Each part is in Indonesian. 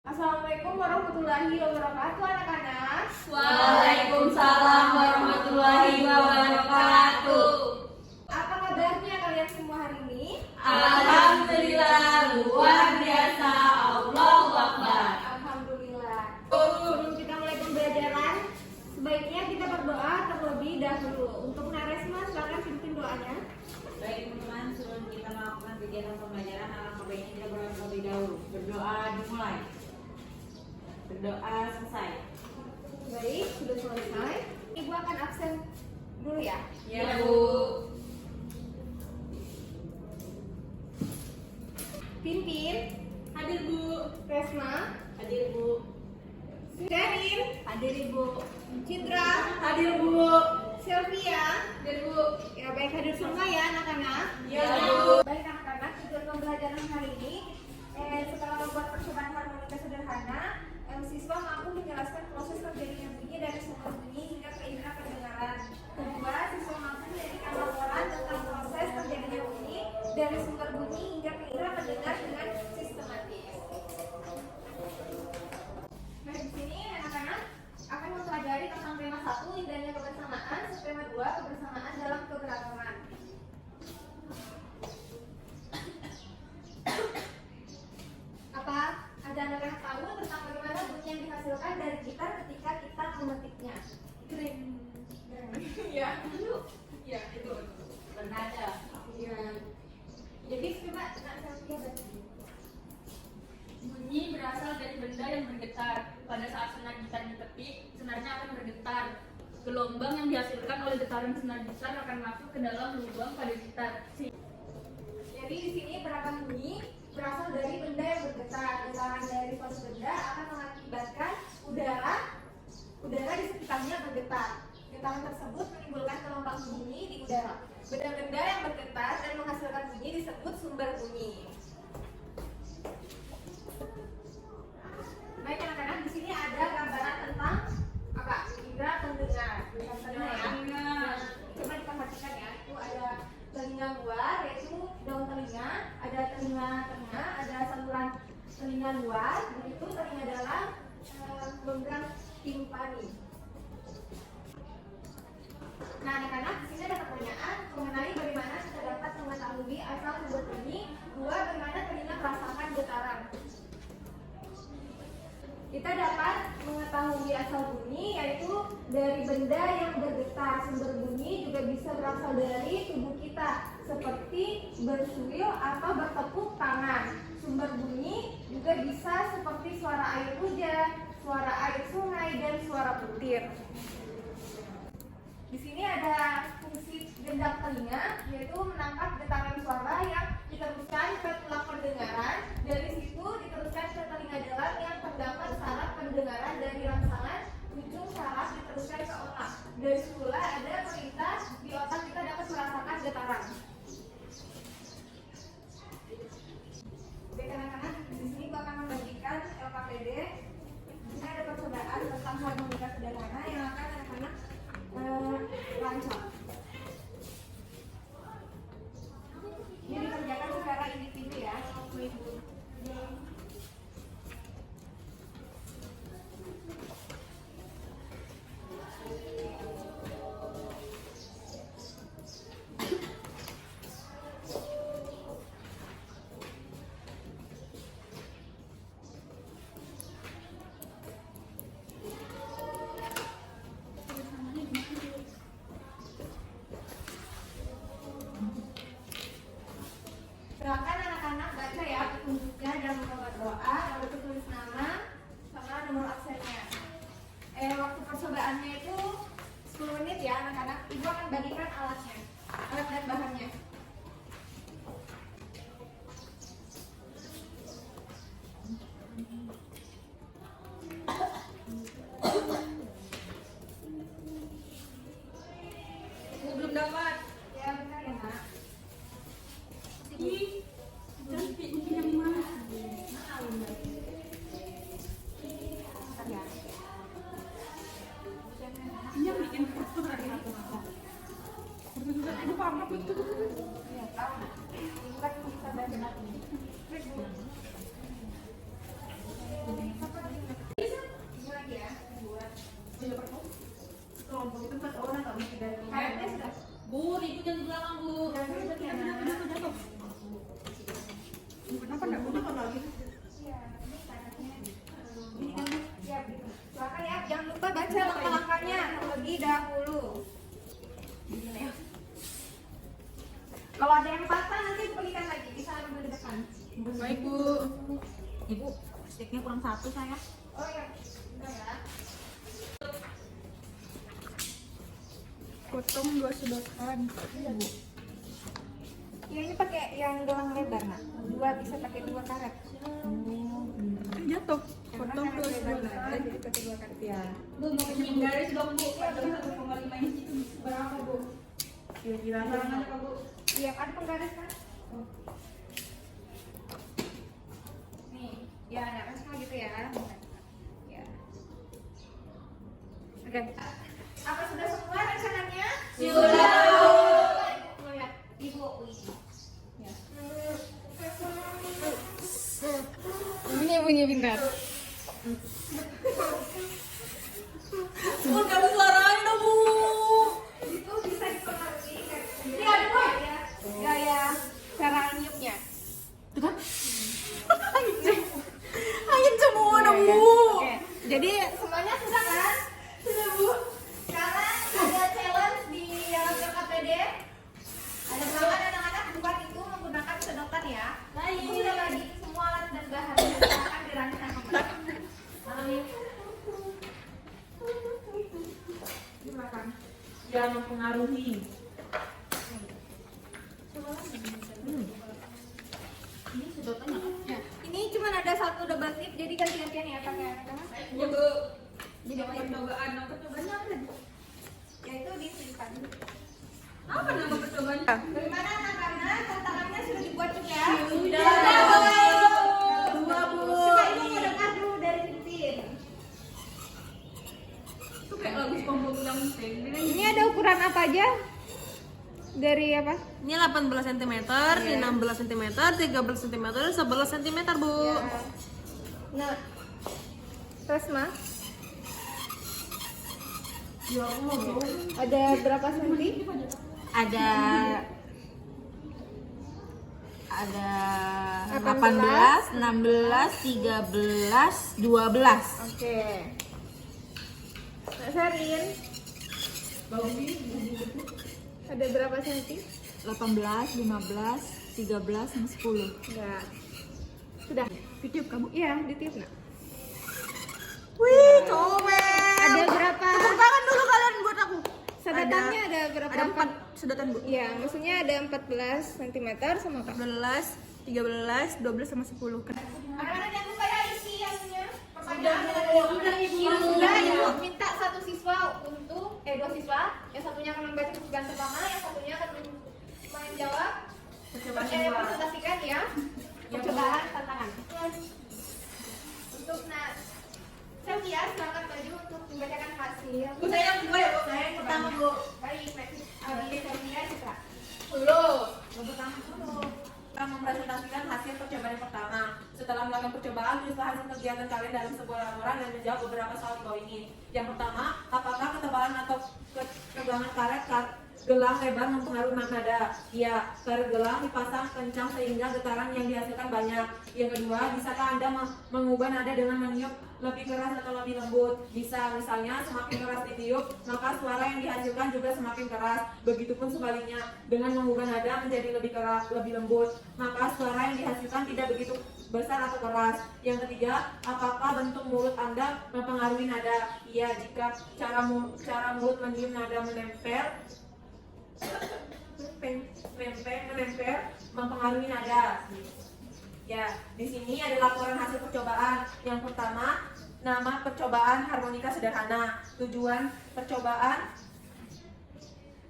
Assalamualaikum warahmatullahi wabarakatuh anak-anak. Waalaikumsalam warahmatullahi wabarakatuh. Apa kabarnya kalian semua hari ini? Alhamdulillah, luar biasa. Allahu Akbar. Alhamdulillah. Sebelum kita mulai pembelajaran, sebaiknya kita berdoa terlebih dahulu. Untuk Naresma, silakan pimpin doanya. Baik teman-teman, sebelum kita melakukan kegiatan pembelajaran, alangkah baiknya kita berdoa terlebih dahulu. Berdoa dimulai. Berdoa selesai. Baik, sudah selesai. Ibu akan absen dulu ya. Ya, Bu. Pimpin, Hadir, Bu. Resma, Hadir, Bu. Sherin, Hadir, Ibu. Citra, Hadir, Bu. Sylvia. Hadir, Bu. Ya baik, hadir semua ya anak-anak. Ya, Bu. Baik anak-anak, tujuan pembelajaran hari ini setelah membuat percobaan harmonika sederhana, siswa mampu menjelaskan proses terjadinya bunyi dari sumber bunyi hingga ke indera pendengaran. Kedua, siswa mampu menjadikan laporan tentang proses terjadinya bunyi dari sumber bunyi hingga ke indera pendengar dengan sistematis. Nah, di sini anak-anak akan mempelajari tentang tema 1, indahnya kebersamaan, tema 2, kebersamaan dalam keberagaman. Apa ada anak-anak tahu tentang bagaimana bunyi yang dihasilkan dari gitar ketika kita memetiknya? Kering. Ya. Ya, itu. Bernada. Ya. Jadi coba nak Sylvia baca. Bunyi berasal dari benda yang bergetar. Pada saat senar gitar diketik, senarnya akan bergetar. Gelombang yang dihasilkan oleh getaran senar gitar akan masuk ke dalam lubang pada gitar. Jadi di sini beragam bunyi berasal dari benda yang bergetar. Getaran dari suatu benda akan mengakibatkan udara di sekitarnya bergetar. Getaran tersebut menimbulkan gelombang bunyi di udara. Benda-benda yang bergetar dan menghasilkan bunyi disebut sumber bunyi. Baik anak-anak, di sini ada gambaran tentang apa? Indera pendengar. Contohnya ya. Nah, coba diperhatikan ya. Itu ada telinga luar, yaitu daun telinga, ada telinga tengah, ada saluran telinga luar, dan itu telinga dalam membran timpani. Nah, anak-anak, di sini ada pertanyaan mengenai bagaimana kita dapat mengetahui asal sumber bunyi. 2, bagaimana telinga merasakan getaran. Kita dapat mengetahui asal bunyi yaitu dari benda yang bergetar. Sumber bunyi juga bisa berasal dari tubuh kita, seperti bersuil atau bertepuk tangan. Sumber bunyi juga bisa seperti suara air hujan, suara air sungai, dan suara petir. Di sini ada fungsi gendang telinga, yaitu menangkap getaran suara yang diteruskan ke tulang pendengaran. Dari situ diteruskan ke telinga dalam yang terdapat saraf pendengaran dari rangsangan ujung saraf diteruskan ke otak. Dari situlah ada perintah di otak kita dapat merasakan getaran. Baik anak-anak, di sini gua akan membagikan LKPD. Di sini ada percobaan tentang harmonika sederhana yang akan anak-anak lancar. Ini dikerjakan secara individu ya, ibu. Silakan anak-anak baca ya petunjuknya dan membuat doa, lalu tulis nama sama nomor absennya. Waktu percobaannya itu 10 menit ya anak-anak. Ibu akan bagikan alatnya, alat dan bahannya. Belum dapat. Ya benar ya nak. Ih, cantik ini yang mana? Ini yang bikin foto dari aku. Itu apa betul? Baik, Bu. Ibu, sticknya kurang satu saya. Oh ya, enggak ya. Potong 2 sedotan. Ya ini pakai yang gelang lebar nak. Bisa pakai 2 karet. Jatuh. Karena Potong karet 2 lebar, nak. sedotan. Jadi pakai 2 karet. Ya. Bu, mau pinjam garis dong, Bu. Ada 1,5 inci itu berapa, Bu? Kira-kira Barangan apa, Bu? Iya, ada penggaris kan? Nih, ya nak kan gitu ya. Ya. Oke. Apa sudah semua rencananya? Sudah. Ibu lihat, ibu. Ya. Ini bunyi pintar. Nggak bisa suarain dong, Bu. Itu bisa dipengaruhi kan? Lihat Bu, gaya cara niupnya. Angin semua dong, Bu. Oke, jadi semuanya sudah kan? Sudah Bu. Sekarang ada challenge di KPD. Ada berapa anak-anak buat itu menggunakan sedotan ya. Ibu sudah bagi semua alat dan bahan yang akan dirancang kembali. Dimakan. Yang mempengaruhi. Ini sedotannya. Ya. Ini cuma ada satu double tip, jadi ganti-gantian ya pakai anak-anak. Ya, Bu. Jadi apa itu? Percobaannya apa, Bu? Yaitu disimpan. Apa nama percobaannya? Bagaimana anak-anak? Tantangannya sudah dibuat juga? Sudah. Dua Bu. Coba ibu mau dengar dulu dari Tintin. Itu kayak lagu SpongeBob yang pendek. Ini ada ukuran apa aja? Dari apa? Ini 18 cm, ini 16 cm, 13 cm, 11 cm, Bu. Ya. Nah, terus mah ada berapa senti? Ada 18, 16, 13, 12. Oke. Nak Sarin, ada berapa senti? 18, 15, 13, sama 10. Enggak. Sudah. Video kamu. Iya, ditiup nak. Wih, comel. Ada berapa? Tepuk tangan dulu kalian buat aku. Sedotannya ada berapa? Ada 4 sedotan, Bu. Iya, maksudnya ada 14 cm sama apa? 14, 13, 12 sama 10. Anak-anak yang buka ya isi yang pertanyaan sudah ya. Minta satu siswa untuk dua siswa, yang satunya akan membaca percobaan pertama, yang satunya akan menjawab presentasikan ya percobaan tantangan. Untuk Sylvia, silakan baju untuk membacakan hasil. Saya yang kedua ya, Bu. Saya yang pertama, Bu. Baik, next. Sylvia Citra. Yang pertama dulu. Kita mempresentasikan hasil percobaan yang pertama. Setelah melakukan percobaan, tulislah hasil kegiatan kalian dalam sebuah laporan dan menjawab beberapa soal di bawah ini. Yang pertama, apakah ketebalan atau ketegangan karet gelang lebar mempengaruhi nada? Iya, karet gelang dipasang kencang sehingga getaran yang dihasilkan banyak. Yang kedua, bisakah Anda mengubah nada dengan meniup lebih keras atau lebih lembut? Bisa, misalnya semakin keras ditiup, maka suara yang dihasilkan juga semakin keras. Begitupun sebaliknya, dengan mengubah nada menjadi lebih keras, lebih lembut, maka suara yang dihasilkan tidak begitu besar atau keras. Yang ketiga, apakah bentuk mulut Anda mempengaruhi nada? Iya, jika cara mulut meniup nada menempel mempengaruhi nada. Ya, di sini ada laporan hasil percobaan. Yang pertama, nama percobaan harmonika sederhana. Tujuan percobaan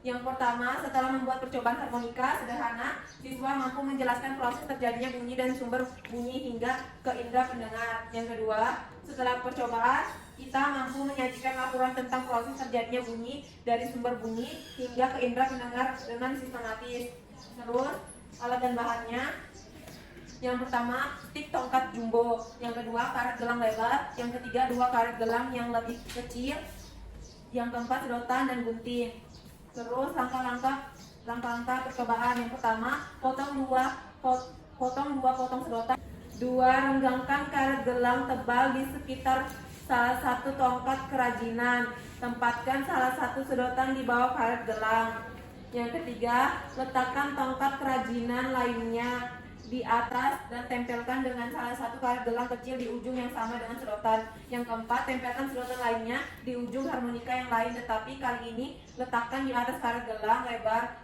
yang pertama, setelah membuat percobaan harmonika sederhana, siswa mampu menjelaskan proses terjadinya bunyi dan sumber bunyi hingga ke indera pendengar. Yang kedua, setelah percobaan, kita mampu menyajikan laporan tentang proses terjadinya bunyi dari sumber bunyi hingga ke indera pendengar dengan sistematis. Terus, alat dan bahannya. Yang pertama, stik tongkat jumbo. Yang kedua, karet gelang lebar. Yang ketiga, 2 karet gelang yang lebih kecil. Yang keempat, sedotan dan gunting. Terus, langkah-langkah percobaan. Yang pertama, potong dua potong sedotan. 2, renggangkan karet gelang tebal di sekitar salah satu tongkat kerajinan. Tempatkan salah satu sedotan di bawah karet gelang. Yang ketiga, letakkan tongkat kerajinan lainnya di atas dan tempelkan dengan salah satu karet gelang kecil di ujung yang sama dengan sedotan. Yang keempat, tempelkan sedotan lainnya di ujung harmonika yang lain, tetapi kali ini letakkan di atas karet gelang lebar.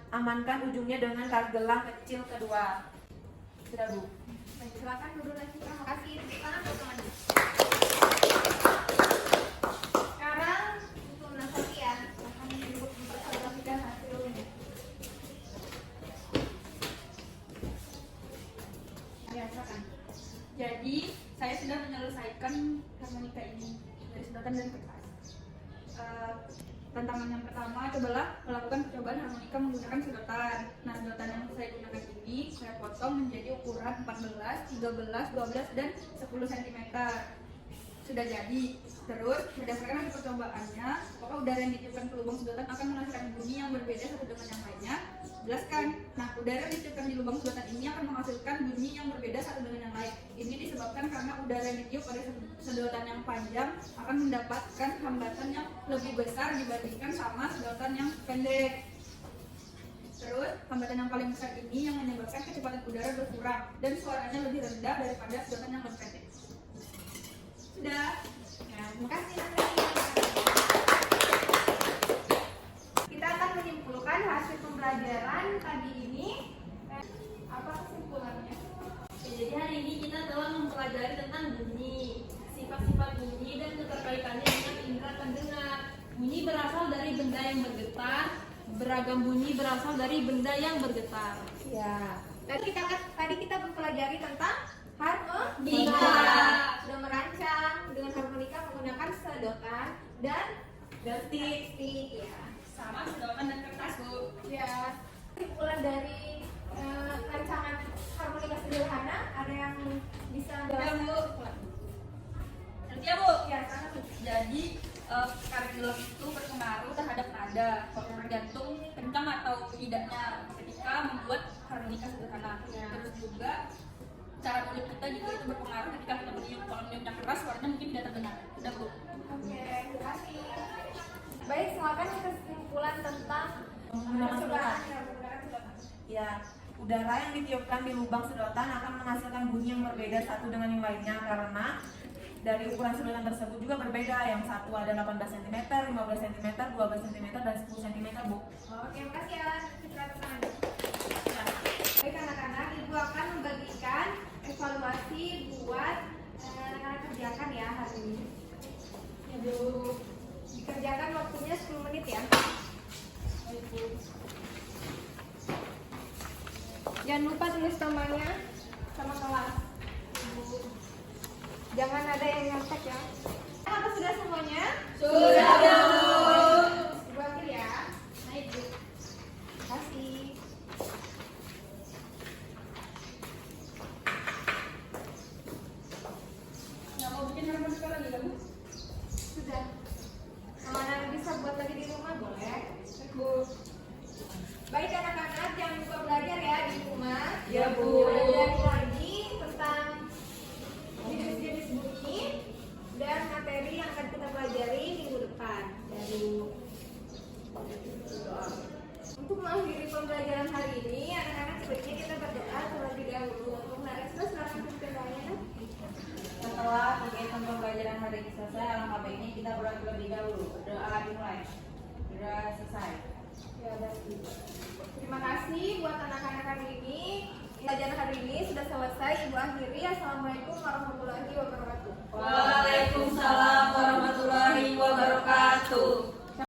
Amankan ujungnya dengan karet gelang kecil kedua. Sudah, Bu. Baik, silakan duduk lagi. Terima kasih. Tepuk tangan buat teman. Sekarang untuk menasihati ya, akan mempresentasikan hasilnya. Ya, silakan. Jadi saya sudah menyelesaikan harmonika ini dari sedotan dan kertas. Tantangan yang pertama, cobalah melakukan percobaan harmonika menggunakan sedotan. Nah, sedotan yang saya gunakan ini saya potong menjadi ukuran 14, 13, 12, dan 10 cm. Sudah jadi. Terus, berdasarkan hasil percobaannya, apakah udara yang ditiupkan ke lubang sedotan akan menghasilkan bunyi yang berbeda satu dengan yang lainnya? Jelaskan. Nah, udara yang ditiupkan di lubang sedotan ini akan menghasilkan bunyi yang berbeda satu dengan yang lain. Ini disebabkan karena udara yang ditiup pada sedotan yang panjang akan mendapatkan hambatan yang lebih besar dibandingkan sama sedotan yang pendek. Terus, hambatan yang paling besar ini yang menyebabkan kecepatan udara berkurang dan suaranya lebih rendah daripada sedotan yang lebih pendek. Sudah. Ya, terima kasih. Kita akan menyimpulkan hasil pembelajaran tadi ini. Apa kesimpulannya? Jadi hari ini kita telah mempelajari tentang bunyi, sifat-sifat bunyi dan keterkaitannya dengan indera pendengar. Bunyi berasal dari benda yang bergetar, beragam bunyi berasal dari benda yang bergetar. Ya. Tadi kita mempelajari tentang Harmonika. Sudah merancang dengan harmonika menggunakan sedotan dan Stick. ya. Sama sedotan dan kertas, Bu. Ya. Kesimpulan dari rancangan harmonika sederhana ada yang bisa Ya, Bu. menjelaskan? Nanti ya, Bu. Ya, sangat. Jadi karet gelang itu berpengaruh terhadap nada, tergantung kencang atau tidaknya ketika membuat harmonika sederhana. Terus juga cara mulut kita juga itu berpengaruh ketika kita meniup. Kalau meniupnya keras, suaranya mungkin tidak terdengar. Sudah, Bu. Oke, terima kasih. Baik, silakan kesimpulan tentang Menggunakan percobaan sedotan. ya, menggunakan sedotan. Ya, udara yang ditiupkan di lubang sedotan akan menghasilkan bunyi yang berbeda satu dengan yang lainnya karena dari ukuran sedotan tersebut juga berbeda. Yang satu ada 18 cm, 15 cm, 12 cm, dan 10 cm, Bu. Oke, makasih ya. Kita tangan. Baik anak-anak, Ibu akan membagikan evaluasi buat anak-anak kerjakan ya hari ini. Ya, Bu. Dikerjakan waktunya 10 menit ya. Baik, Bu. Jangan lupa tulis namanya sama kelas. Bu. Jangan ada yang nyontek ya. Apa sudah semuanya? Sudah, Bu. Ibu ambil ya. Naik, Bu. Terima kasih. Nggak mau bikin harmonika lagi, kan, Bu? Sudah. Mana bisa buat lagi di rumah boleh? Baik, Bu. Baik anak-anak, jangan lupa belajar ya di rumah. Ya, Bu. Belajar lagi tentang jenis-jenis bunyi dan materi yang akan kita pelajari minggu depan. Ya, Bu. Untuk mengakhiri pembelajaran hari ini, anak-anak sebaiknya kita berdoa terlebih dahulu. Untuk Naresna, silakan pimpin doanya. Setelah kegiatan pembelajaran hari ini selesai, alangkah baiknya kita berdoa terlebih dahulu. Berdoa dimulai. Berdoa selesai. Ya, baik. Terima kasih buat anak-anak hari ini. Pelajaran hari ini sudah selesai. Ibu akhiri. Assalamualaikum warahmatullahi wabarakatuh.